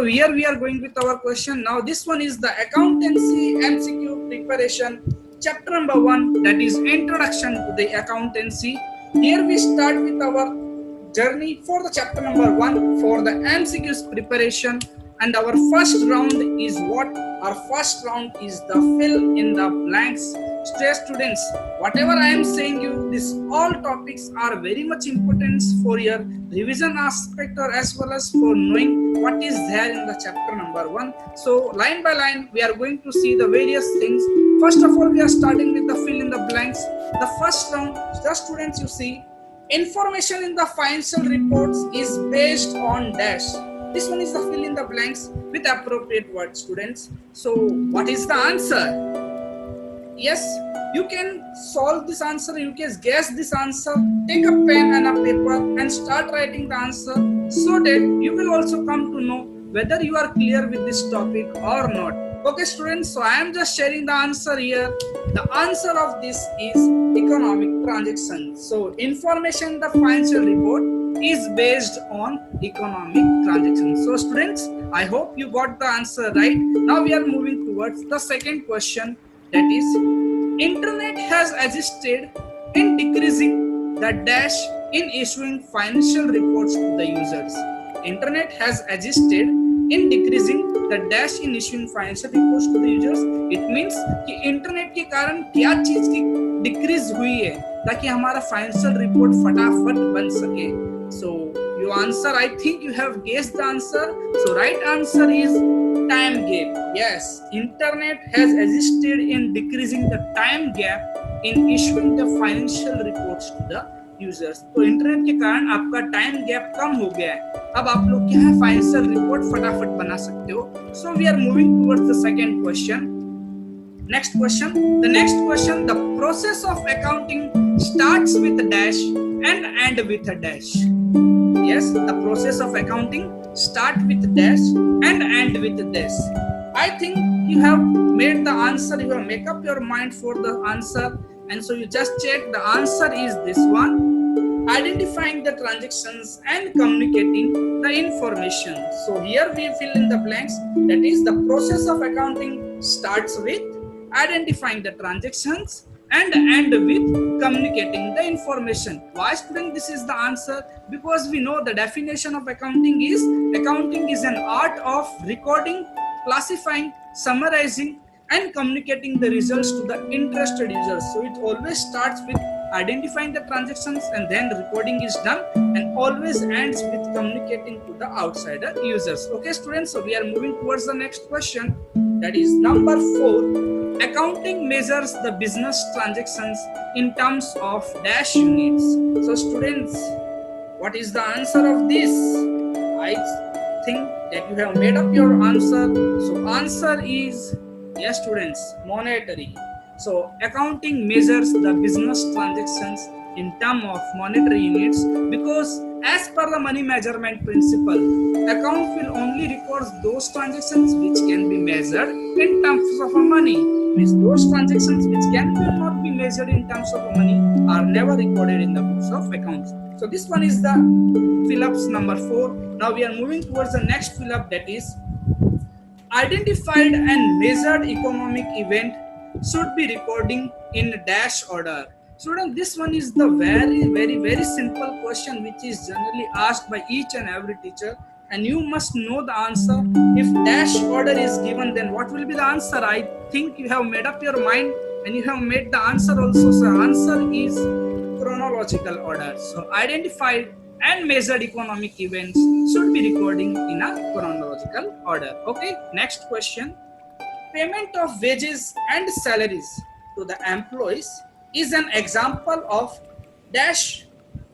here we are going with our question. Now this one is the accountancy MCQ preparation, chapter number 1, that is introduction to the accountancy. Here we start with our journey for the chapter number 1 for the MCQs preparation, and our first round is what? Our first round is the fill in the blanks. Students, whatever I am saying you, this all topics are very much important for your revision aspect or as well as for knowing what is there in the chapter number 1. So line by line we are going to see the various things. First of all, we are starting with the fill in the blanks. The first round, the students, you see, information in the financial reports is based on dash. This one is the fill in the blanks with appropriate words, students. So what is the answer? Yes, you can solve this answer, you can guess this answer. Take a pen and a paper and start writing the answer so that you will also come to know whether you are clear with this topic or not. Okay, students, so I am just sharing the answer here. The answer of this is economic transactions. So information in the financial report is based on economic transactions. So students, I hope you got the answer right. Now we are moving towards the second question, that is, internet has assisted in decreasing the dash in issuing financial reports to the users. Internet has assisted in decreasing the dash in issuing financial reports to the users. It means कि internet के कारण क्या चीज की decrease हुई है ताकि हमारा फाइनेंशियल रिपोर्ट फटाफट बन सके. So your answer, I think you have guessed the answer. So right answer is time gap. Yes, internet has assisted in decreasing the time gap in issuing the financial reports to the users. तो internet के कारण आपका time gap कम हो गया है. अब आप लोग क्या है, फाइनेंशियल रिपोर्ट फटाफट बना सकते हो. So we are moving towards the second question. Next question. The next question, the process of accounting starts with a dash and end with a dash. Yes, the process of accounting start with a dash and end with a dash. I think you have made the answer, you have make up your mind for the answer, and so you just check the answer is this one. Identifying the transactions and communicating the information. So here we fill in the blanks. That is, the process of accounting starts with identifying the transactions and end with communicating the information. Why, student, this is the answer? Because we know the definition of accounting is an art of recording, classifying, summarizing and communicating the results to the interested users. So it always starts with identifying the transactions and then recording is done, and always ends with communicating to the outsider users. Okay, students, so we are moving towards the next question, that is number 4. Accounting measures the business transactions in terms of dash units. So students, what is the answer of this? I think that you have made up your answer. So answer is, yes students, monetary. So accounting measures the business transactions in terms of monetary units, because as per the money measurement principle, account will only record those transactions which can be measured in terms of money. Means those transactions which will not be measured in terms of money are never recorded in the books of accounts. So this one is the fill-ups number 4. Now we are moving towards the next fill-up, that is, identified and measured economic event should be recording in dash order. Student, this one is the very simple question which is generally asked by each and every teacher, and you must know the answer. If dash order is given, then what will be the answer? I think you have made up your mind and you have made the answer also. So answer is chronological order. So identified and measured economic events should be recording in a chronological order. Okay, next question. Payment of wages and salaries to the employees is an example of dash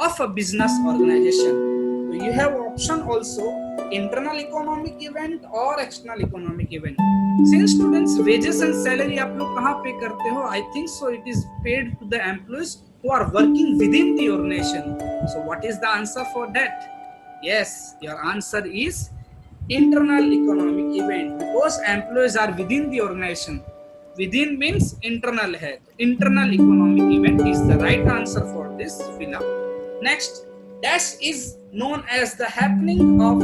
of a business organization. So you have option also, internal economic event or external economic event. Since students, wages and salary आप लोग कहाँ पे करते हो? I think so it is paid to the employees who are working within the organization. So what is the answer for that? Yes, your answer is internal economic event, because employees are within the organization. Within means internal है. Internal economic event is the right answer for this fill-up. Next, dash is known as the happening of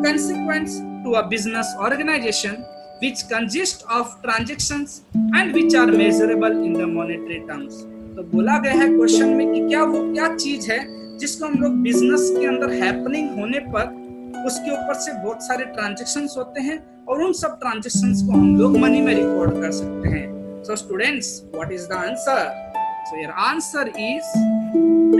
consequence to a business organization which consist of transactions and which are measurable in the monetary terms. तो बोला गया है question में कि क्या चीज है जिसको हम लोग बिजनेस के अंदर हैपनिंग होने पर उसके ऊपर से बहुत सारे ट्रांजैक्शंस होते हैं और उन सब ट्रांजैक्शंस को हम लोग मनी में रिकॉर्ड कर सकते हैं. So students, what is the answer? So your answer is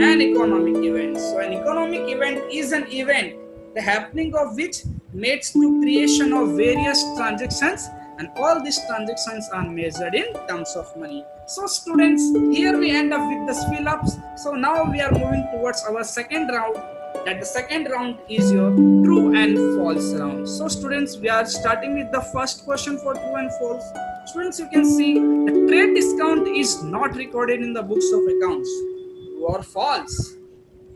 an economic event. So an economic event is an event, the happening of which leads to creation of various transactions, and all these transactions are measured in terms of money. So students, here we end up with the fill ups. So now we are moving towards our second round. That the second round is your true and false round. So students, we are starting with the first question for true and false. Students, you can see the trade discount is not recorded in the books of accounts. True or false?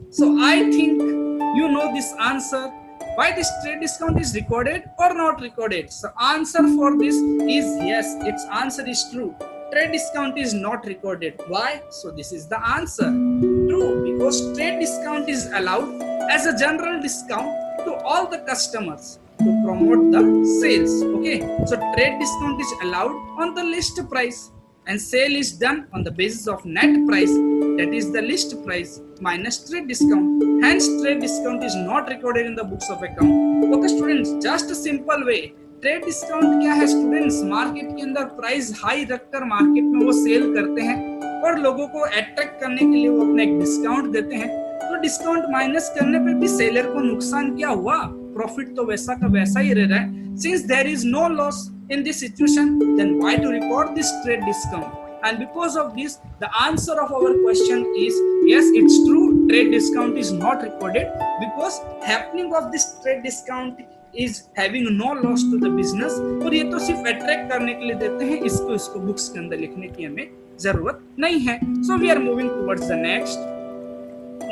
So I think you know this answer. Why this trade discount is recorded or not recorded? So answer for this is yes, its answer is true. Trade discount is not recorded. Why? So this is the answer. True, because trade discount is allowed as a general discount to all the customers to promote the sales. Okay, so trade discount is allowed on the list price and sale is done on the basis of net price, that is the list price minus trade discount. Hence trade discount is not recorded in the books of account. Okay students, just a simple way. Trade discount क्या है students? Market के अंदर price high रखकर market में वो cell करते हैं और लोगों को अट्रैक्ट करने के लिए वो अपना एक डिस्काउंट देते हैं. तो डिस्काउंट माइनस करने पे भी सेलर को नुकसान क्या हुआ? प्रॉफिट तो वैसा का वैसा ही रह रहा है. Since there is no loss in this situation, then why to record this trade discount? And because of this, the answer of our question is yes, it's true, trade discount is not recorded because happening of this trade discount is having no loss to the business. और ये तो सिर्फ attract करने के लिए देते हैं, इसको बुक्स के अंदर लिखने की हमें जरूरत नहीं है. So we are moving towards the next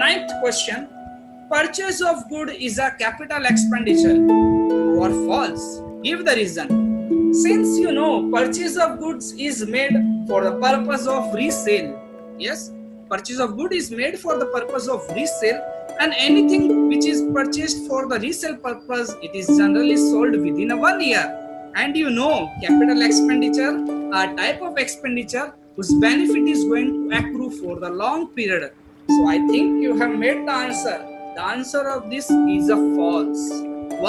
9th question. Purchase of good is a capital expenditure. True or false? Give the reason. Since you know purchase of goods is made for the purpose of resale. Yes, purchase of good is made for the purpose of resale, and anything which is purchased for the resale purpose, it is generally sold within 1 year. And you know capital expenditure are type of expenditure whose benefit is going to accrue for the long period. So I think you have made the answer. The answer of this is a false.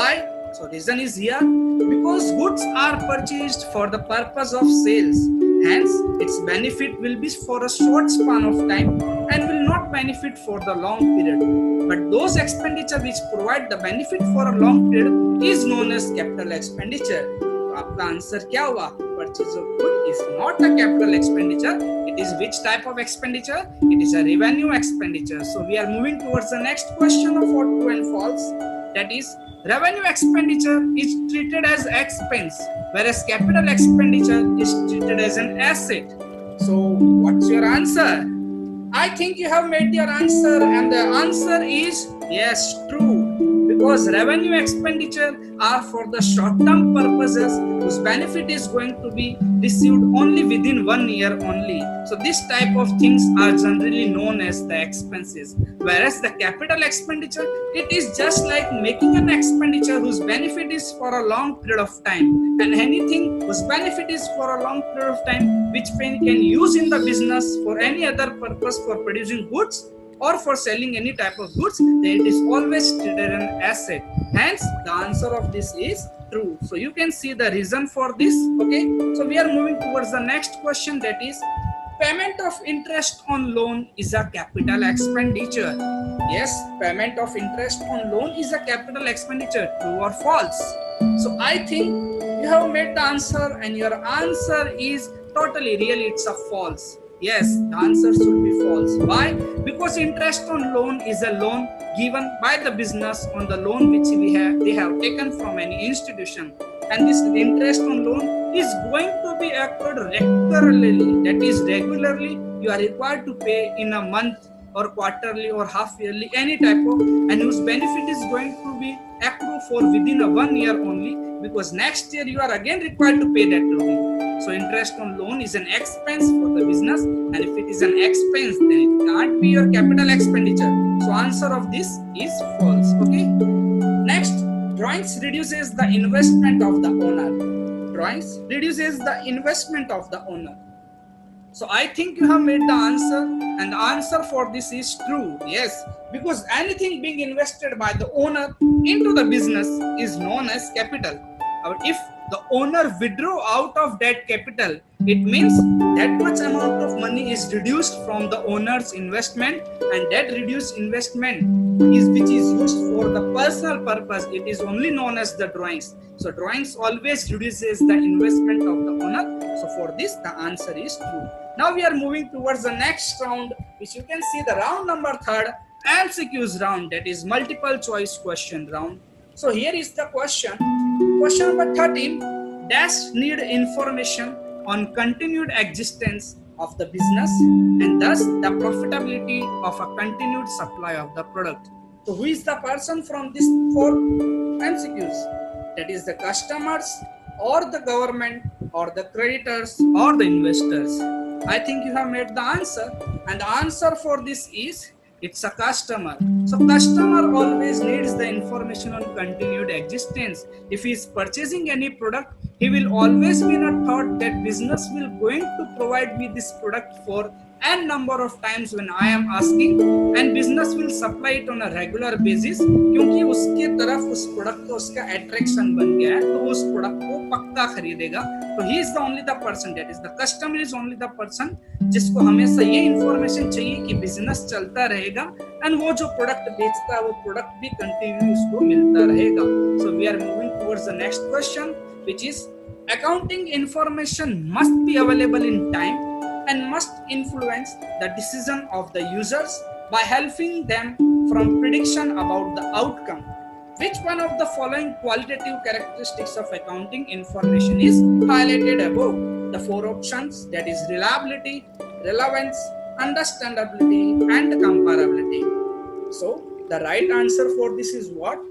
Why? So reason is here, because goods are purchased for the purpose of sales. Hence, its benefit will be for a short span of time and will not benefit for the long period. But those expenditure which provide the benefit for a long period is known as capital expenditure. तो आपका answer क्या हुआ? Purchase of good is not a capital expenditure. It is which type of expenditure? It is a revenue expenditure. So we are moving towards the next question of what true and false. That is, revenue expenditure is treated as expense, whereas capital expenditure is treated as an asset. So what's your answer? I think you have made your answer, and the answer is yes, true. Because revenue expenditure are for the short-term purposes whose benefit is going to be received only within 1 year only. So this type of things are generally known as the expenses. Whereas the capital expenditure, it is just like making an expenditure whose benefit is for a long period of time. And anything whose benefit is for a long period of time, which can use in the business for any other purpose, for producing goods or for selling any type of goods, then it is always treated an asset. Hence, the answer of this is true. So you can see the reason for this. Okay, so we are moving towards the next question, that is, payment of interest on loan is a capital expenditure. Yes, payment of interest on loan is a capital expenditure. True or false? So I think you have made the answer, and your answer is totally really it's a false. Yes, the answer should be false. Why? Because interest on loan is a loan given by the business on the loan which they have taken from any institution, and this interest on loan is going to be accrued regularly. That is, regularly you are required to pay in a month or quarterly or half yearly, any type of, and whose benefit is going to be accrued for within 1 year only, because next year you are again required to pay that loan. So interest on loan is an expense for the business, and if it is an expense, then it can't be your capital expenditure. So answer of this is false. Okay. Next, Drawings reduces the investment of the owner. Drawings reduces the investment of the owner. So I think you have made the answer, and the answer for this is true. Yes, because anything being invested by the owner into the business is known as capital. If the owner withdraw out of that capital, it means that much amount of money is reduced from the owner's investment, and that reduced investment is which is used for the personal purpose. It is only known as the drawings. So drawings always reduces the investment of the owner. So for this, the answer is true. Now we are moving towards the next round, which you can see the round number 3rd, MCQs round, that is multiple choice question round. So here is the question. Question number 13, dash need information on continued existence of the business and thus the profitability of a continued supply of the product. So who is the person from these 4 MCQs? That is the customers or the government or the creditors or the investors. I think you have made the answer, and the answer for this is it's a customer. So customer always needs the information on continued existence. If he is purchasing any product, he will always be in a thought that business will going to provide me this product for n number of times when I am asking, and business will supply it on a regular basis, क्योंकि उसके तरफ उस product का उसका attraction बन गया है, तो उस प्रोडक्ट को पक्का खरीदेगा. तो he is the only the person, that is the customer is only the person जिसको हमेशा ये इंफॉर्मेशन चाहिए कि बिजनेस चलता रहेगा एंड वो जो प्रोडक्ट बेचता है वो प्रोडक्ट भी कंटिन्यू उसको मिलता रहेगा. So we are moving towards the next question, which is accounting information must be available in time and must influence the decision of the users by helping them from prediction about the outcome. Which one of the following qualitative characteristics of accounting information is highlighted above? The 4 options, that is reliability, relevance, understandability and comparability. So the right answer for this is what?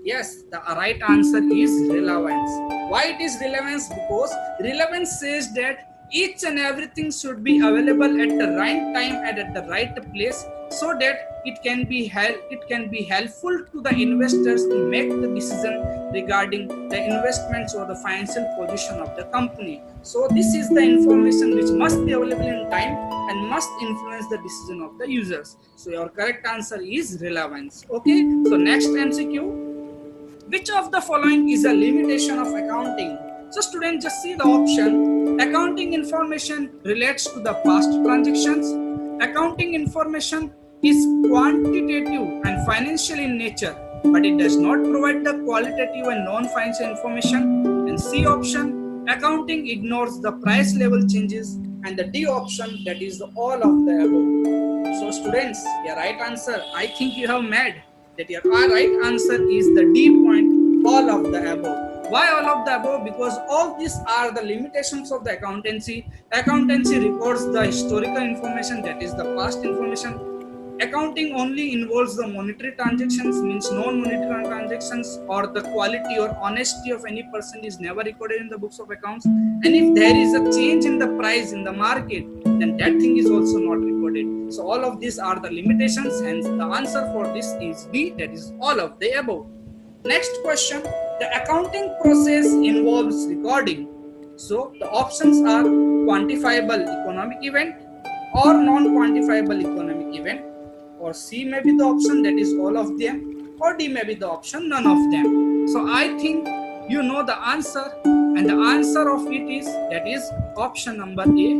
Yes, the right answer is relevance. Why it is relevance? Because relevance says that each and everything should be available at the right time and at the right place, so that it can be helpful to the investors to make the decision regarding the investments or the financial position of the company. So this is the information which must be available in time and must influence the decision of the users. So your correct answer is relevance. Okay, so next MCQ. Which of the following is a limitation of accounting? So students, just see the option. Accounting information relates to the past transactions. Accounting information is quantitative and financial in nature, but it does not provide the qualitative and non-financial information. And C option, accounting ignores the price level changes. And the D option, that is all of the above. So students, your right answer, I think you have made that your right answer is the D point, all of the above. Why all of the above? Because all these are the limitations of the accountancy. Accountancy records the historical information, that is the past information. Accounting only involves the monetary transactions, means non-monetary transactions, or the quality or honesty of any person is never recorded in the books of accounts. And if there is a change in the price in the market, then that thing is also not recorded. So all of these are the limitations, hence the answer for this is B, that is all of the above. Next question, the accounting process involves recording. So the options are quantifiable economic event or non-quantifiable economic event, or C may be the option, that is all of them, or D may be the option, none of them. So I think you know the answer, and the answer of it is, that is option number A,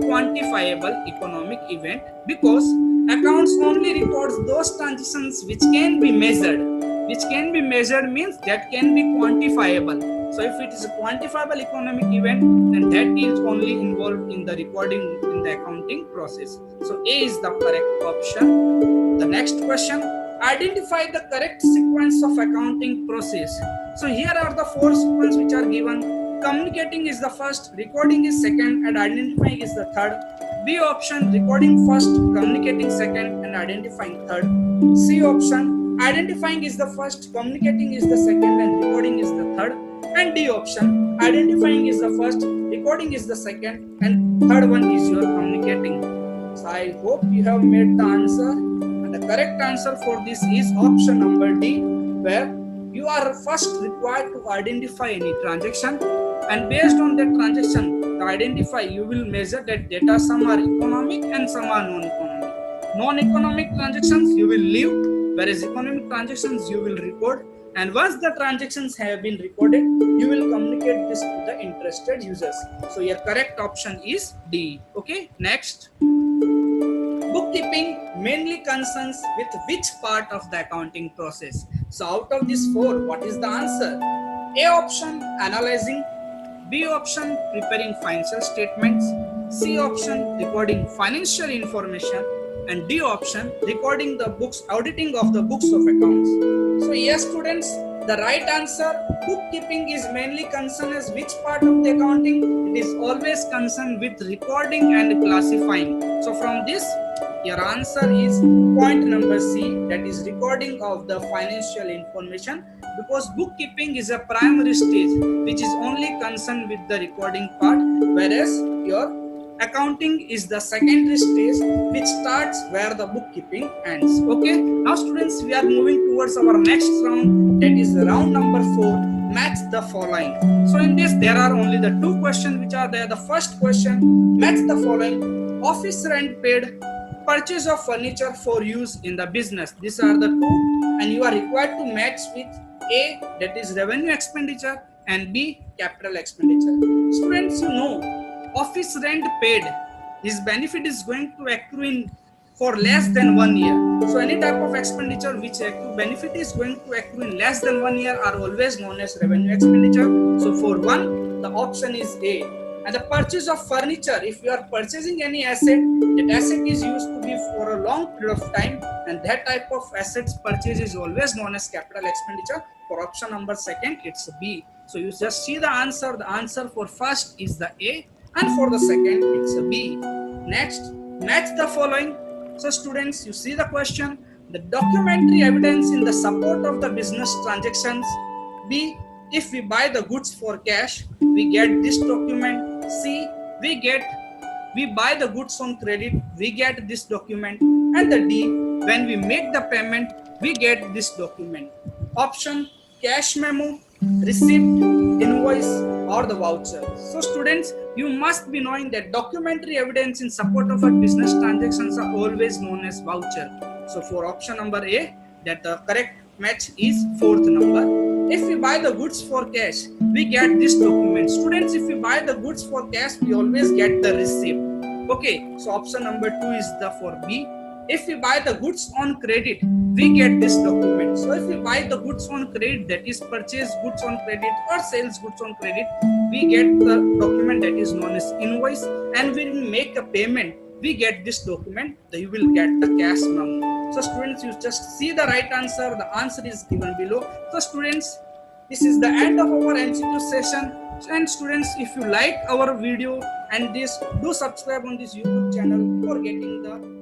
quantifiable economic event, because accounts only records those transactions which can be measured. Which can be measured means that can be quantifiable. So if it is a quantifiable economic event, then that is only involved in the recording in the accounting process. So A is the correct option. The next question, identify the correct sequence of accounting process. So here are the 4 sequences which are given. Communicating is the first, recording is second, and identifying is the third. B option, recording first, communicating second, and identifying third. C option, identifying is the first, communicating is the second, and recording is the third. And D option, identifying is the first, recording is the second, and third one is your communicating. So I hope you have made the answer, and the correct answer for this is option number D, where you are first required to identify any transaction, and based on that transaction, the identify you will measure that data. Some are economic and some are non-economic. Non-economic transactions you will leave, whereas economic transactions you will record. And once the transactions have been recorded, you will communicate this to the interested users. So your correct option is D. Okay, next. Bookkeeping mainly concerns with which part of the accounting process? So out of these four, what is the answer? A option, analyzing. B option, preparing financial statements. C option, recording financial information. And D option, recording the books, auditing of the books of accounts. So yes, students, the right answer, bookkeeping is mainly concerned as which part of the accounting? It is always concerned with recording and classifying. So from this, your answer is point number C, that is recording of the financial information, because bookkeeping is a primary stage which is only concerned with the recording part, whereas your accounting is the secondary stage which starts where the bookkeeping ends. Okay, now students, we are moving towards our next round, that is round number 4, match the following. So in this there are only the two questions which are there. The first question, match the following: office rent paid, purchase of furniture for use in the business. These are the two, and you are required to match with A, that is revenue expenditure, and B, capital expenditure. Students, you know, office rent paid, this benefit is going to accrue in for less than 1 year. So any type of expenditure which benefit is going to accrue in less than 1 year are always known as revenue expenditure. So for one, the option is A. And the purchase of furniture, if you are purchasing any asset, that asset is used to be for a long period of time, and that type of assets purchase is always known as capital expenditure. For option number second, it's B. So you just see the answer. The answer for first is the A, and for the second, it's a B. Next, match the following. So students, you see the question: the documentary evidence in the support of the business transactions. B, if we buy the goods for cash, we get this document. C, we buy the goods on credit, we get this document. And the D, when we make the payment, we get this document. Option: cash memo, receipt, invoice, or the voucher. So students, you must be knowing that documentary evidence in support of a business transactions are always known as voucher. So for option number A, that the correct match is fourth number. If we buy the goods for cash, we get this document. Students, if we buy the goods for cash, we always get the receipt. Okay, so option number 2 is the for B. If we buy the goods on credit, we get this document. So if we buy the goods on credit, that is purchase goods on credit or sales goods on credit, we get the document that is known as invoice. And when we make a payment, we get this document, you will get the cash memo. So students, you just see the right answer. The answer is given below. So students, this is the end of our MCQ session. And students, if you like our video and this, do subscribe on this YouTube channel for getting the